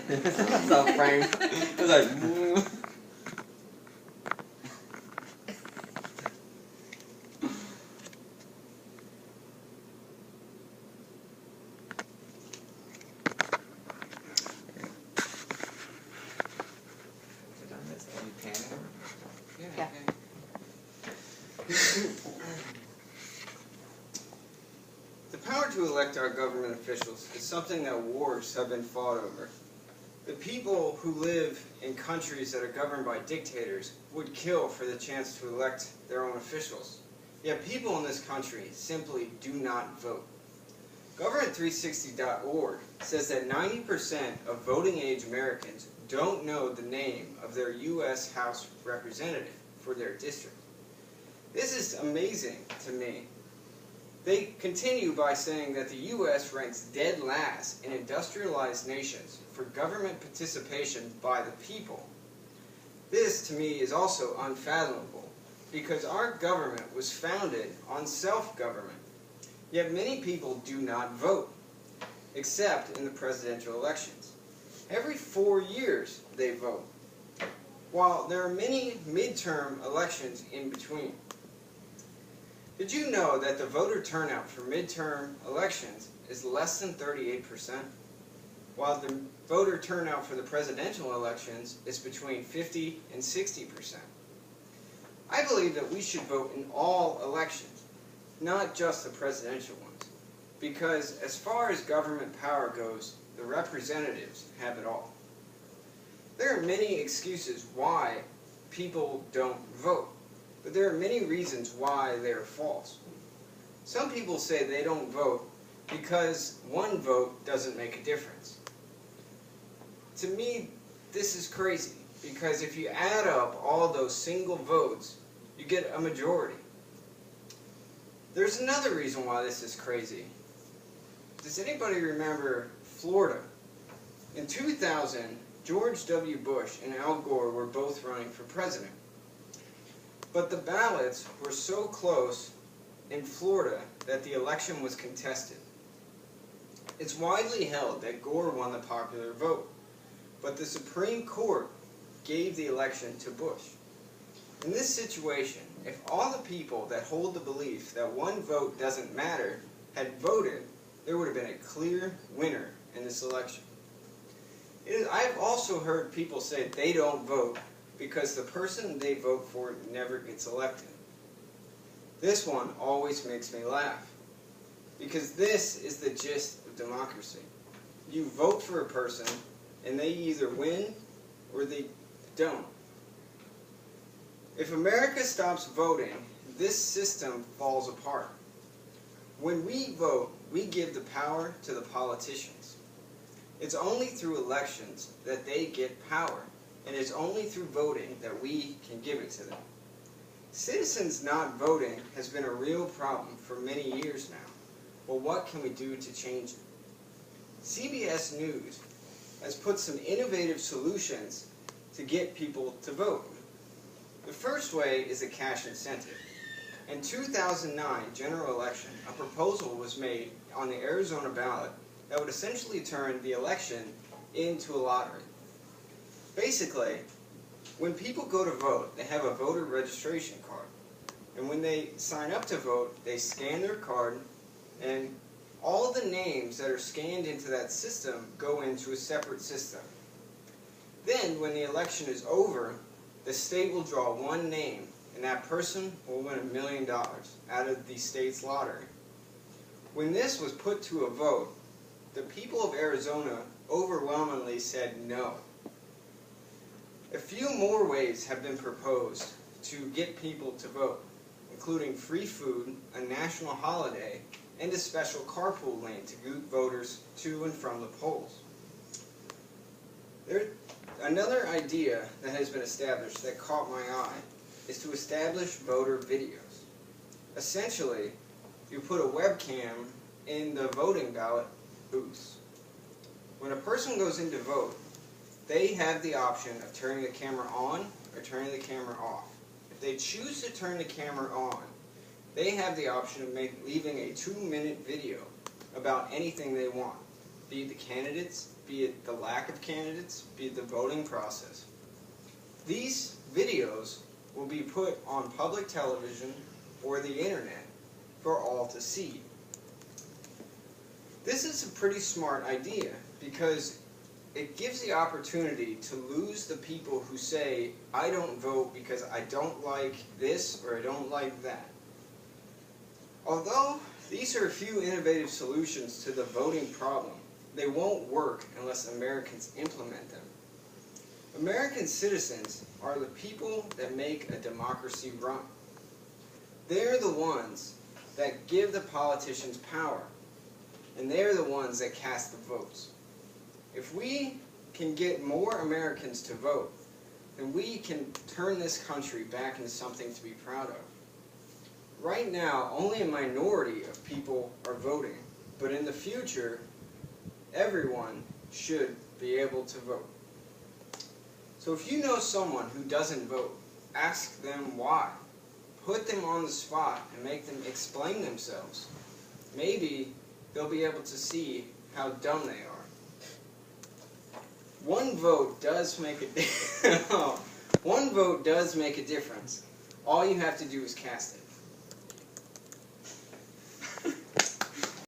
It's a frame. It's like. Yeah. The power to elect our government officials is something that wars have been fought over. The people who live in countries that are governed by dictators would kill for the chance to elect their own officials. Yet people in this country simply do not vote. Government360.org says that 90% of voting-age Americans don't know the name of their U.S. House representative for their district. This is amazing to me. They continue by saying that the U.S. ranks dead last in industrialized nations for government participation by the people. This, to me, is also unfathomable, because our government was founded on self-government. Yet many people do not vote, except in the presidential elections. Every 4 years they vote, while there are many midterm elections in between. Did you know that the voter turnout for midterm elections is less than 38%, while the voter turnout for the presidential elections is between 50 and 60%? I believe that we should vote in all elections, not just the presidential ones, because as far as government power goes, the representatives have it all. There are many excuses why people don't vote, but there are many reasons why they are false. Some people say they don't vote because one vote doesn't make a difference. To me, this is crazy, because if you add up all those single votes, you get a majority. There's another reason why this is crazy. Does anybody remember Florida? In 2000, George W. Bush and Al Gore were both running for president. But the ballots were so close in Florida that the election was contested. It's widely held that Gore won the popular vote, but the Supreme Court gave the election to Bush. In this situation, if all the people that hold the belief that one vote doesn't matter had voted, there would have been a clear winner in this election. I've also heard people say they don't vote because the person they vote for never gets elected. This one always makes me laugh, because this is the gist of democracy. You vote for a person, and they either win or they don't. If America stops voting, this system falls apart. When we vote, we give the power to the politicians. It's only through elections that they get power, and it's only through voting that we can give it to them. Citizens not voting has been a real problem for many years now. Well, what can we do to change it? CBS News has put some innovative solutions to get people to vote. The first way is a cash incentive. In 2009 general election, a proposal was made on the Arizona ballot that would essentially turn the election into a lottery. Basically, when people go to vote, they have a voter registration card. And when they sign up to vote, they scan their card, and all the names that are scanned into that system go into a separate system. Then, when the election is over, the state will draw one name, and that person will win $1 million out of the state's lottery. When this was put to a vote, the people of Arizona overwhelmingly said no. A few more ways have been proposed to get people to vote, including free food, a national holiday, and a special carpool lane to get voters to and from the polls. Another idea that has been established that caught my eye is to establish voter videos. Essentially, you put a webcam in the voting ballot booths. When a person goes in to vote, they have the option of turning the camera on or turning the camera off. If they choose to turn the camera on, they have the option of leaving a 2-minute video about anything they want, be it the candidates, be be it the lack of candidates, be it the voting process. These videos will be put on public television or the internet for all to see. This is a pretty smart idea because it gives the opportunity to lose the people who say, I don't vote because I don't like this or I don't like that. Although these are a few innovative solutions to the voting problem, they won't work unless Americans implement them. American citizens are the people that make a democracy run. They're the ones that give the politicians power, and they're the ones that cast the votes. If we can get more Americans to vote, then we can turn this country back into something to be proud of. Right now, only a minority of people are voting, but in the future, everyone should be able to vote. So if you know someone who doesn't vote, ask them why. Put them on the spot and make them explain themselves. Maybe they'll be able to see how dumb they are. One vote does make a One vote does make a difference. All you have to do is cast it.